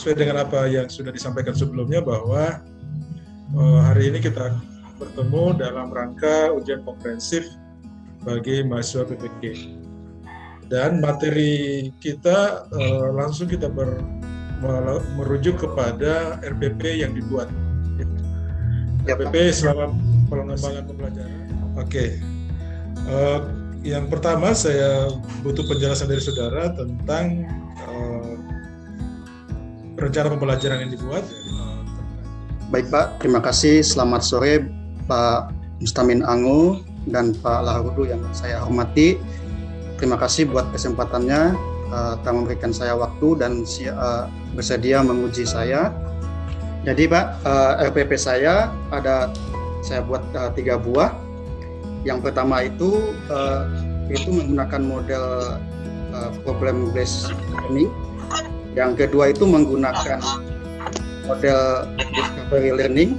sesuai dengan apa yang sudah disampaikan sebelumnya bahwa hari ini kita bertemu dalam rangka ujian komprehensif bagi mahasiswa PPK. Dan materi kita langsung kita merujuk kepada RPP yang dibuat. RPP selama pengembangan pembelajaran. Oke. Yang pertama saya butuh penjelasan dari saudara tentang rencana pembelajaran yang dibuat. Baik Pak, terima kasih. Selamat sore Pak Mustamin Ango dan Pak Laharudu yang saya hormati. Terima kasih buat kesempatannya telah memberikan saya waktu dan bersedia menguji saya. Jadi Pak, RPP saya buat 3 buah. Yang pertama itu menggunakan model problem based learning. Yang kedua itu menggunakan model discovery learning,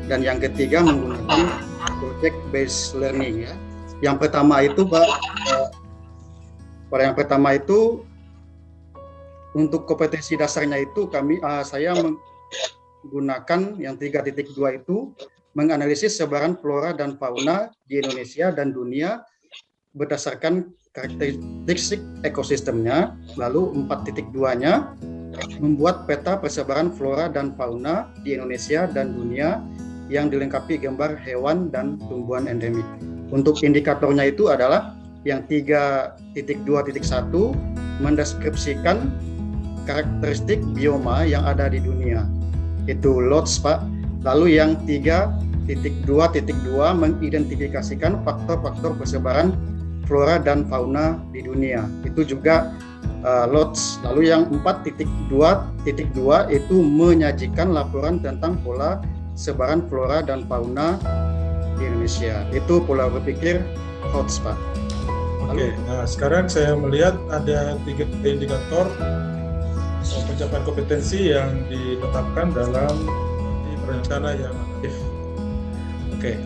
dan yang ketiga menggunakan project based learning ya. Yang pertama itu Pak, pada yang pertama itu untuk kompetensi dasarnya itu saya menggunakan yang 3.2 itu menganalisis sebaran flora dan fauna di Indonesia dan dunia berdasarkan karakteristik ekosistemnya. Lalu 4.2-nya membuat peta persebaran flora dan fauna di Indonesia dan dunia yang dilengkapi gambar hewan dan tumbuhan endemik. Untuk indikatornya itu adalah yang 3.2.1 mendeskripsikan karakteristik bioma yang ada di dunia. Itu LOTS Pak. Lalu yang 3.2.2 mengidentifikasikan faktor-faktor persebaran flora dan fauna di dunia. Itu juga LOTS. Lalu yang 4.2.2 itu menyajikan laporan tentang pola sebaran flora dan fauna di Indonesia. Itu pola berpikir HOTS Pak. Oke, nah sekarang saya melihat ada 3 indikator pencapaian kompetensi yang ditetapkan dalam rencana yang aktif. Oke,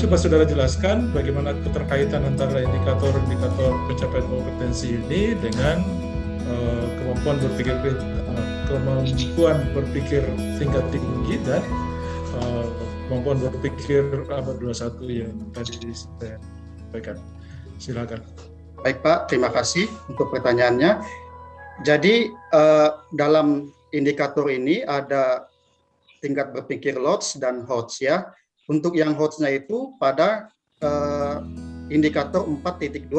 coba saudara jelaskan bagaimana keterkaitan antara indikator-indikator pencapaian kompetensi ini dengan kemampuan berpikir tingkat tinggi dan kemampuan berpikir abad 21 yang tadi saya sampaikan. Silakan. Baik Pak, terima kasih untuk pertanyaannya. Jadi dalam indikator ini ada tingkat berpikir LOTS dan HOTS ya. Untuk yang HOTS-nya itu pada indikator 4.2.2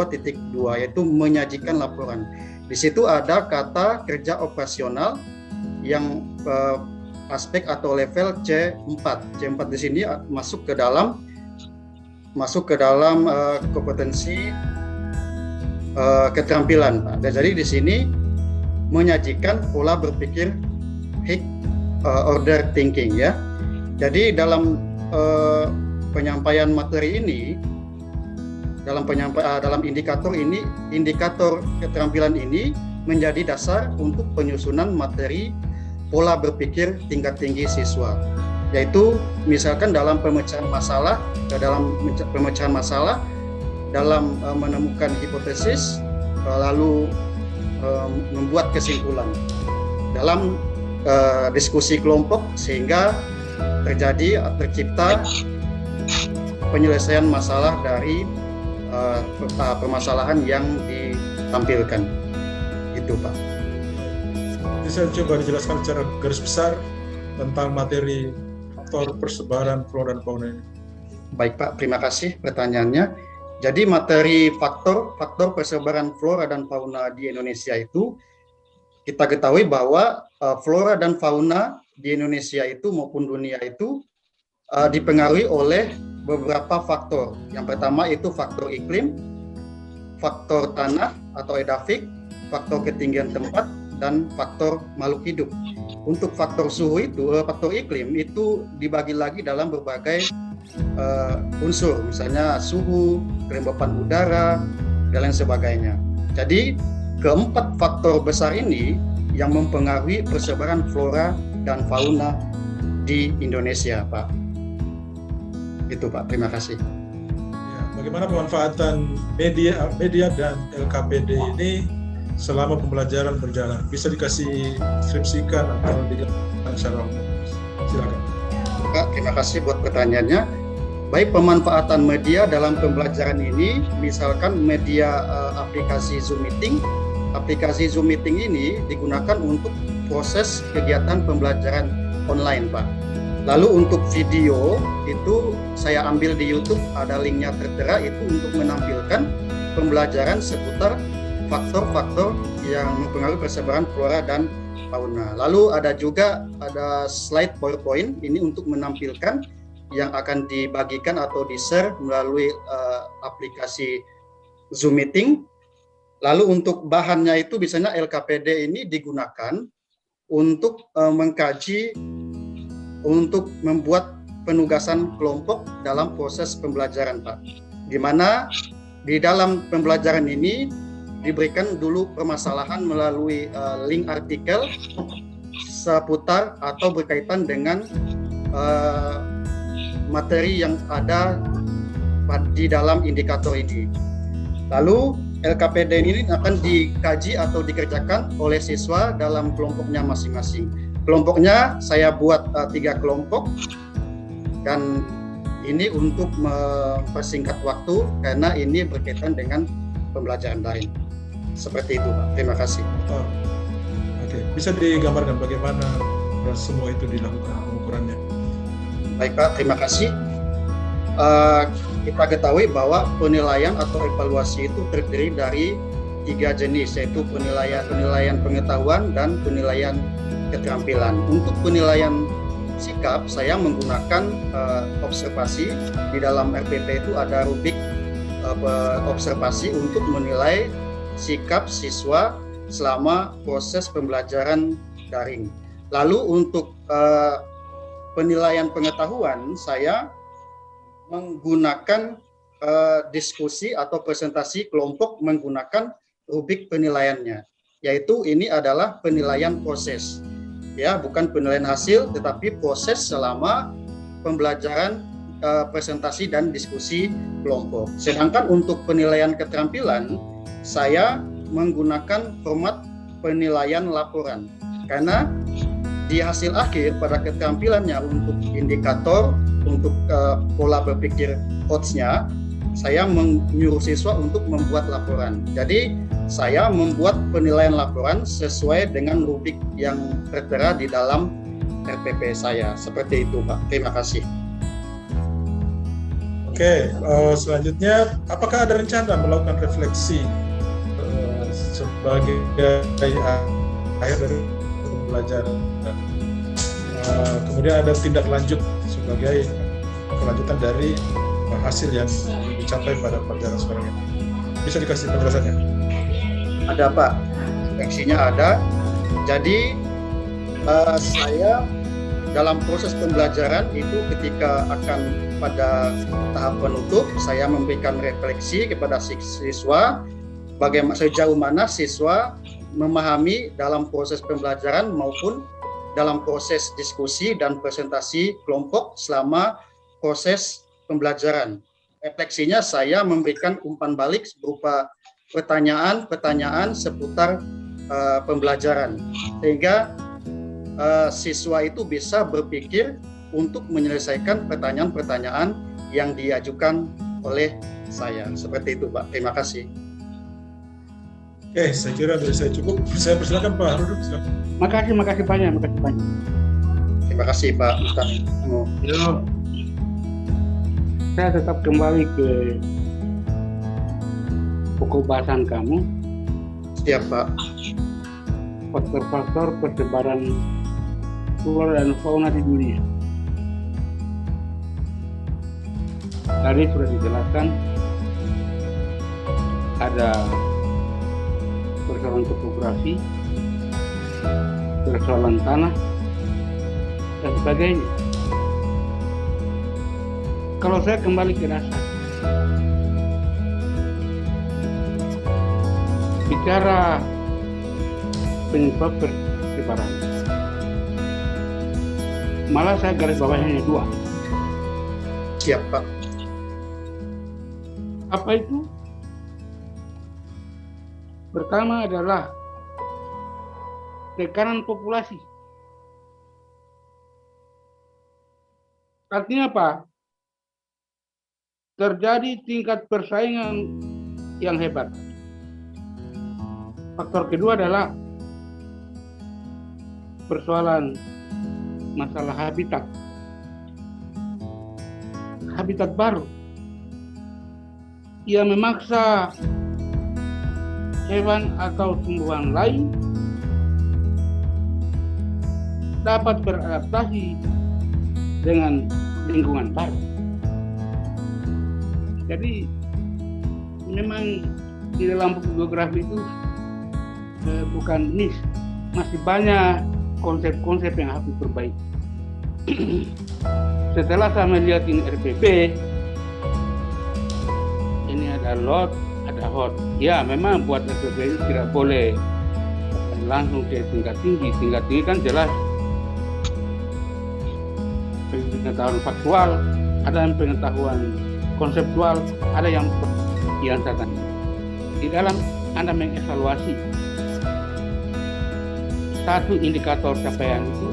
yaitu menyajikan laporan. Di situ ada kata kerja operasional yang aspek atau level C4. C4 di sini masuk ke dalam kompetensi keterampilan Pak. Dan jadi di sini menyajikan pola berpikir order thinking ya. Jadi dalam penyampaian materi ini, dalam indikator keterampilan ini menjadi dasar untuk penyusunan materi pola berpikir tingkat tinggi siswa, yaitu misalkan dalam pemecahan masalah, dalam menemukan hipotesis, lalu membuat kesimpulan dalam diskusi kelompok sehingga tercipta penyelesaian masalah dari permasalahan yang ditampilkan. Itu Pak. Bisa coba dijelaskan secara garis besar tentang materi faktor persebaran flora dan fauna ini. Baik Pak, terima kasih pertanyaannya. Jadi materi faktor persebaran flora dan fauna di Indonesia itu kita ketahui bahwa flora dan fauna di Indonesia itu maupun dunia itu dipengaruhi oleh beberapa faktor. Yang pertama itu faktor iklim, faktor tanah atau edafik, faktor ketinggian tempat, dan faktor makhluk hidup. Untuk faktor suhu itu, faktor iklim itu dibagi lagi dalam berbagai unsur, misalnya suhu, kelembapan udara, dan lain sebagainya. Jadi keempat faktor besar ini yang mempengaruhi persebaran flora dan fauna di Indonesia, Pak. Itu Pak, terima kasih. Ya, bagaimana pemanfaatan media dan LKPD ini selama pembelajaran berjalan? Bisa dikasih deskripsikan atau dijelaskan secara umum? Silakan. Pak, terima kasih buat pertanyaannya. Baik, pemanfaatan media dalam pembelajaran ini, misalkan media aplikasi Zoom Meeting. Aplikasi Zoom Meeting ini digunakan untuk proses kegiatan pembelajaran online, Pak. Lalu untuk video itu saya ambil di YouTube, ada linknya tertera, itu untuk menampilkan pembelajaran seputar faktor-faktor yang mempengaruhi persebaran flora dan fauna. Lalu ada slide PowerPoint ini untuk menampilkan yang akan dibagikan atau di-share melalui aplikasi Zoom Meeting. Lalu untuk bahannya itu biasanya LKPD ini digunakan untuk mengkaji, untuk membuat penugasan kelompok dalam proses pembelajaran, Pak. Di mana di dalam pembelajaran ini diberikan dulu permasalahan melalui link artikel seputar atau berkaitan dengan materi yang ada di dalam indikator ini. Lalu LKPD ini akan dikaji atau dikerjakan oleh siswa dalam kelompoknya masing-masing. Kelompoknya saya buat 3 kelompok, dan ini untuk mempersingkat waktu karena ini berkaitan dengan pembelajaran daring. Seperti itu, Pak. Terima kasih. Oke. Bisa digambarkan bagaimana semua itu dilakukan pengukurannya? Baik, Pak. Terima kasih. Kita ketahui bahwa penilaian atau evaluasi itu terdiri dari 3 jenis, yaitu penilaian pengetahuan dan penilaian keterampilan. Untuk penilaian sikap, saya menggunakan observasi. Di dalam RPP itu ada rubrik observasi untuk menilai sikap siswa selama proses pembelajaran daring. Lalu untuk penilaian pengetahuan, saya menggunakan diskusi atau presentasi kelompok menggunakan rubrik penilaiannya, yaitu ini adalah penilaian proses, ya, bukan penilaian hasil, tetapi proses selama pembelajaran presentasi dan diskusi kelompok. Sedangkan untuk penilaian keterampilan, saya menggunakan format penilaian laporan, karena di hasil akhir pada keterampilannya untuk indikator, untuk pola berpikir coach-nya, saya menyuruh siswa untuk membuat laporan. Jadi saya membuat penilaian laporan sesuai dengan rubrik yang tertera di dalam RPP saya. Seperti itu, Pak. Terima kasih. Oke, selanjutnya, apakah ada rencana melakukan refleksi sebagai akhir dari pembelajaran? Kemudian ada tindak lanjut sebagai kelanjutan dari hasil yang dicapai pada pelajaran sekarang ini. Bisa dikasih penjelasannya? Ada, Pak. Refleksinya ada. Jadi saya dalam proses pembelajaran itu ketika akan pada tahap penutup, saya memberikan refleksi kepada siswa bagaimana sejauh mana siswa memahami dalam proses pembelajaran maupun dalam proses diskusi dan presentasi kelompok selama proses pembelajaran. Refleksinya saya memberikan umpan balik berupa pertanyaan-pertanyaan seputar pembelajaran, sehingga siswa itu bisa berpikir untuk menyelesaikan pertanyaan-pertanyaan yang diajukan oleh saya. Seperti itu, Pak. Terima kasih. Oke, saya kira dari saya cukup. Saya persilakan Pak Ruduk. Makasih banyak. Terima kasih, Pak Mustami. Saya tetap kembali ke pokok bahasan kamu. Siap, Pak. Faktor-faktor persebaran flora dan fauna di dunia. Tadi sudah dijelaskan ada persoalan topografi, persoalan tanah, dan sebagainya. Kalau saya kembali ke dasar, bicara penyebab persebaran, malah saya garis bawahnya 2. Siap, Pak. Apa itu? Pertama adalah tekanan populasi. Artinya apa? Terjadi tingkat persaingan yang hebat. Faktor kedua adalah persoalan masalah habitat. Habitat baru. Ia memaksa hewan atau tumbuhan lain dapat beradaptasi dengan lingkungan baru. Jadi memang di dalam buku geografi itu bukan niche, masih banyak konsep-konsep yang harus diperbaiki. Setelah saya melihat ini RPP, ini ada lot, ada hot. Ya, memang buat RPP ini tidak boleh langsung ke tingkat tinggi. Tingkat tinggi kan jelas pengetahuan faktual, ada yang pengetahuan konseptual, ada yang tadi. Di dalam Anda mengevaluasi satu indikator capaian itu,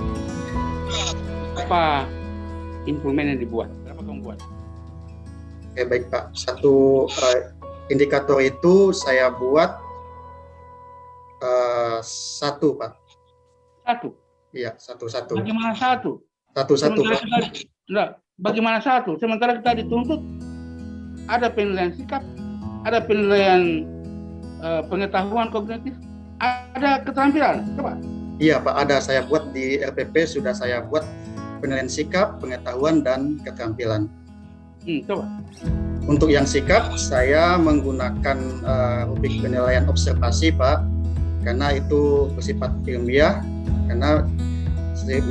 apa implement yang dibuat? Berapa kamu buat? Oke, baik Pak. Satu indikator itu saya buat satu Pak. Satu? Iya, satu. Bagaimana satu? Satu Pak. Bagaimana satu? Sementara kita dituntut ada penilaian sikap, ada penilaian pengetahuan kognitif, ada keterampilan. Coba. Iya Pak, ada saya buat di RPP, sudah saya buat penilaian sikap, pengetahuan, dan keterampilan. Coba. Untuk yang sikap, saya menggunakan rubrik penilaian observasi Pak, karena itu bersifat ilmiah, karena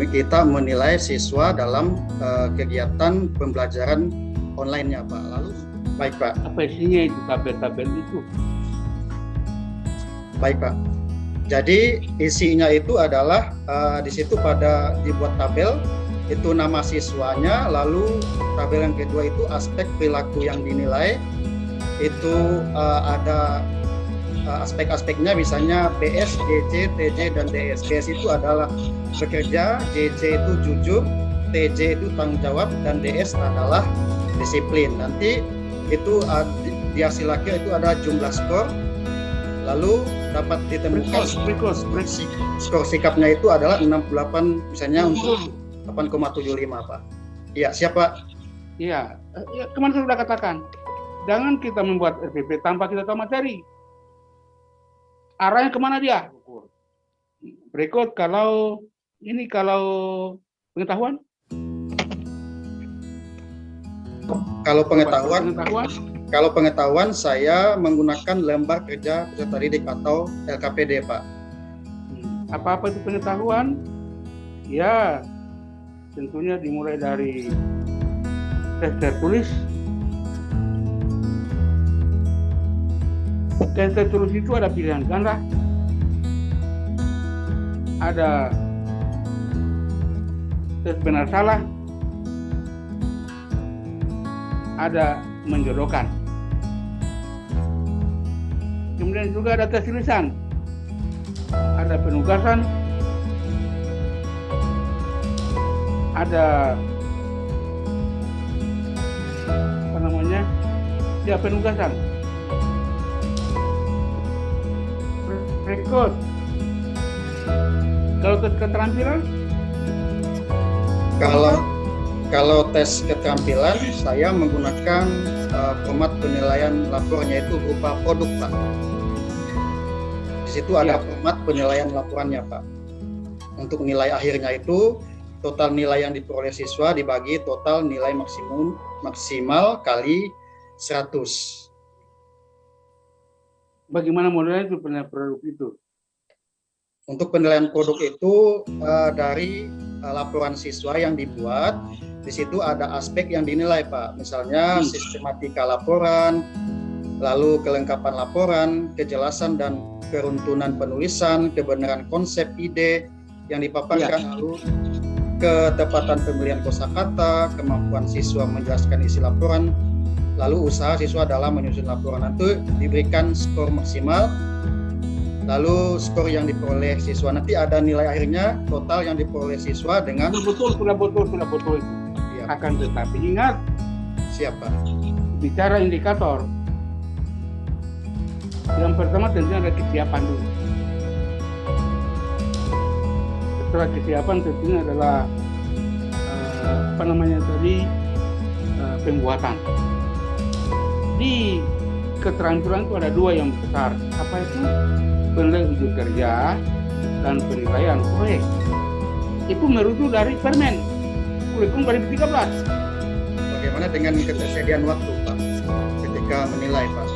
kita menilai siswa dalam kegiatan pembelajaran online-nya Pak. Lalu, baik Pak. Apa isinya itu tabel-tabel itu? Baik Pak. Jadi isinya itu adalah di situ pada dibuat tabel itu nama siswanya, lalu tabel yang kedua itu aspek perilaku yang dinilai, itu ada aspek-aspeknya, misalnya BS, JJ, TJ, dan DS. BS itu adalah bekerja, JJ itu jujur, TJ itu tanggung jawab, dan DS adalah disiplin. Nanti itu di hasil akhir itu ada jumlah skor, lalu dapat ditemukan skor sikapnya itu adalah 68, misalnya untuk 8,75 Pak. Iya, siapa? Iya, kemarin saya sudah katakan, jangan kita membuat RPP tanpa kita tahu materi. Arahnya kemana dia? Berikut kalau pengetahuan? Kalau pengetahuan saya menggunakan lembar kerja peserta didik atau LKPD Pak. Apa-apa itu pengetahuan? Ya, tentunya dimulai dari tes tertulis. Tes tertulis itu ada pilihan ganda, ada tes benar salah, ada menjodohkan. Kemudian juga ada tes tulisan, ada penugasan, ada penugasan, rekrut. Kalau tes keterampilan? Kalau tes keterampilan saya menggunakan format penilaian laporannya itu berupa produk Pak. Di situ ada format penilaian laporannya Pak. Untuk nilai akhirnya itu total nilai yang diperoleh siswa dibagi total nilai maksimal kali 100. Bagaimana modelnya itu penilaian produk itu? Untuk penilaian produk itu dari laporan siswa yang dibuat, di situ ada aspek yang dinilai Pak. Misalnya sistematika laporan, lalu kelengkapan laporan, kejelasan dan keruntunan penulisan, kebenaran konsep ide yang dipaparkan, lalu ketepatan pemilihan kosakata, kemampuan siswa menjelaskan isi laporan, lalu usaha siswa dalam menyusun laporan. Itu diberikan skor maksimal lalu skor yang diperoleh siswa. Nanti ada nilai akhirnya total yang diperoleh siswa dengan Sudah betul itu. ya, Akan tetapi ingat, siapa? bicara indikator, yang pertama tentunya ada kesiapan dulu. Setelah kesiapan tentunya adalah pembuatan. Di keterampilan itu ada dua yang besar. Apa itu? Penilaian uji kerja dan penilaian proyek. Itu merujuk dari Permen Kurikulum 2013. Bagaimana dengan ketersediaan waktu, Pak, ketika menilai, Pak?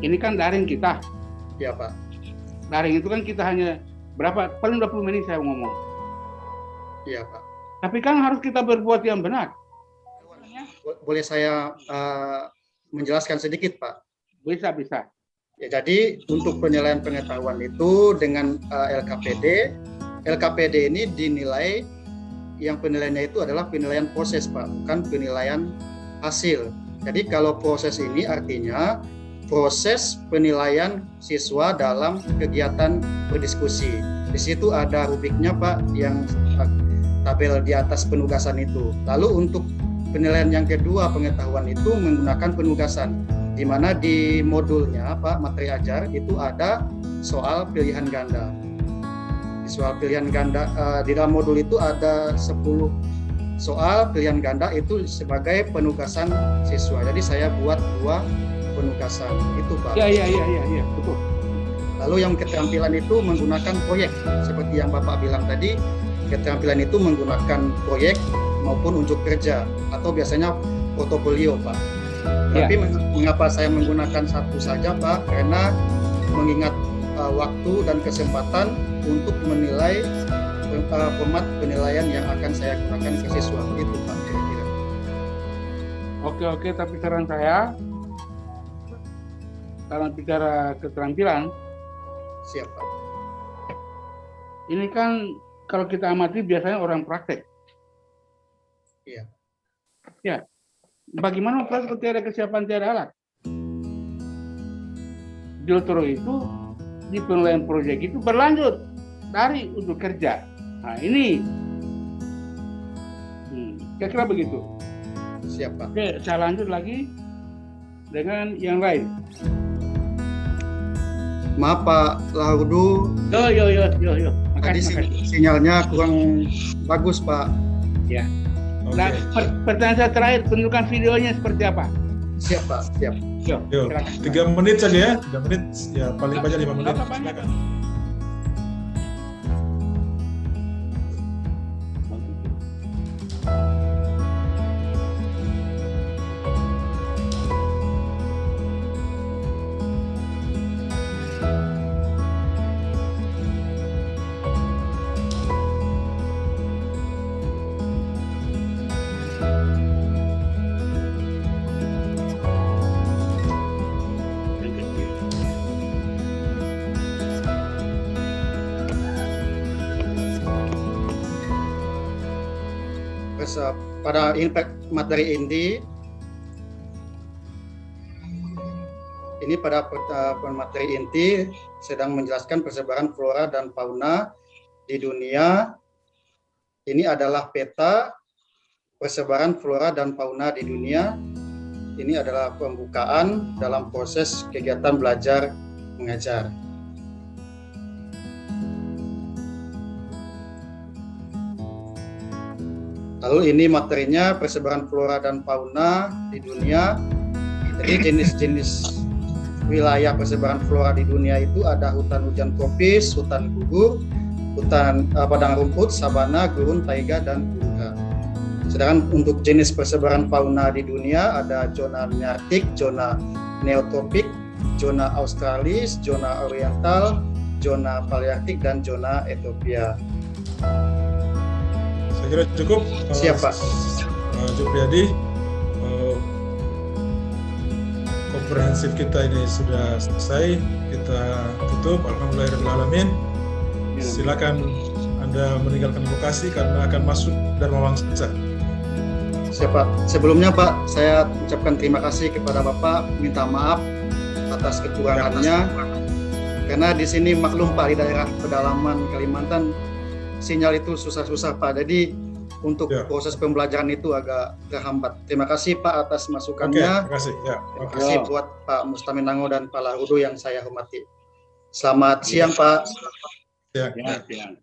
Ini kan daring kita. Ya, Pak. Daring itu kan kita hanya berapa? Paling 20 menit saya ngomong. Iya, Pak. Tapi kan harus kita berbuat yang benar. Boleh saya menjelaskan sedikit, Pak? Bisa. Ya, jadi untuk penilaian pengetahuan itu dengan LKPD ini dinilai, yang penilaiannya itu adalah penilaian proses, Pak, bukan penilaian hasil. Jadi kalau proses ini artinya proses penilaian siswa dalam kegiatan berdiskusi. Di situ ada rubriknya, Pak, yang tabel di atas penugasan itu. Lalu untuk penilaian yang kedua pengetahuan itu menggunakan penugasan, di mana di modulnya, Pak, materi ajar itu ada soal pilihan ganda. Di soal pilihan ganda di dalam modul itu ada 10 soal pilihan ganda itu sebagai penugasan siswa. Jadi saya buat 2 penugasan itu, Pak. Iya, betul. Lalu yang keterampilan itu menggunakan proyek, seperti yang Bapak bilang tadi, keterampilan itu menggunakan proyek maupun unjuk kerja atau biasanya portofolio, Pak. Tapi mengapa saya menggunakan satu saja, Pak? Karena mengingat waktu dan kesempatan untuk menilai format penilaian yang akan saya gunakan ke siswa. Itu, Pak, kira-kira. Oke, tapi saran saya dalam bicara keterampilan, siapa? ini kan kalau kita amati biasanya orang praktek. Iya. Ya, bagaimana praktek tiada kesiapan tiada alat? Justru itu di penilaian proyek itu berlanjut dari untuk kerja. Nah ini, kira-kira begitu. Siapa? Oke, saya lanjut lagi dengan yang lain. Maaf, Pak Lahudu. Yo. Tadi Makasih. sinyalnya kurang bagus, Pak. Ya. Oke. Nah, pertanyaan saya terakhir, tunjukkan videonya seperti apa. Siap, Pak. Siap. Yo, Yuk, silakan. 3 menit saja ya. 3 menit, ya paling banyak 5 menit. Berapa banyak? Silakan. Terus pada impact materi inti ini pada materi inti sedang menjelaskan persebaran flora dan fauna di dunia. Ini adalah peta persebaran flora dan fauna di dunia. Ini adalah pembukaan dalam proses kegiatan belajar mengajar. Lalu ini materinya persebaran flora dan fauna di dunia. Jadi jenis-jenis wilayah persebaran flora di dunia itu ada hutan hujan tropis, hutan gugur, hutan padang rumput, sabana, gurun, taiga, dan tundra. Sedangkan untuk jenis persebaran fauna di dunia ada zona nearktik, zona neotropik, zona australis, zona oriental, zona palearktik, dan zona Ethiopia. Saya kira cukup. Siap, Pak. Jupriyadi, komprehensif kita ini sudah selesai. Kita tutup. Alhamdulillahirrahmanirrahim. Silakan Anda meninggalkan lokasi karena akan masuk Dharma Wangsa. Siap, Pak. Sebelumnya, Pak, saya ucapkan terima kasih kepada Bapak, minta maaf atas kekurangannya. Karena di sini maklum Pak, di daerah pedalaman Kalimantan sinyal itu susah-susah Pak. Jadi untuk proses pembelajaran itu agak terhambat. Terima kasih Pak atas masukannya. Terima kasih. Ya, terima kasih buat Pak Mustamin Ango dan Pak Lahudu yang saya hormati. Selamat siang Pak. Siang.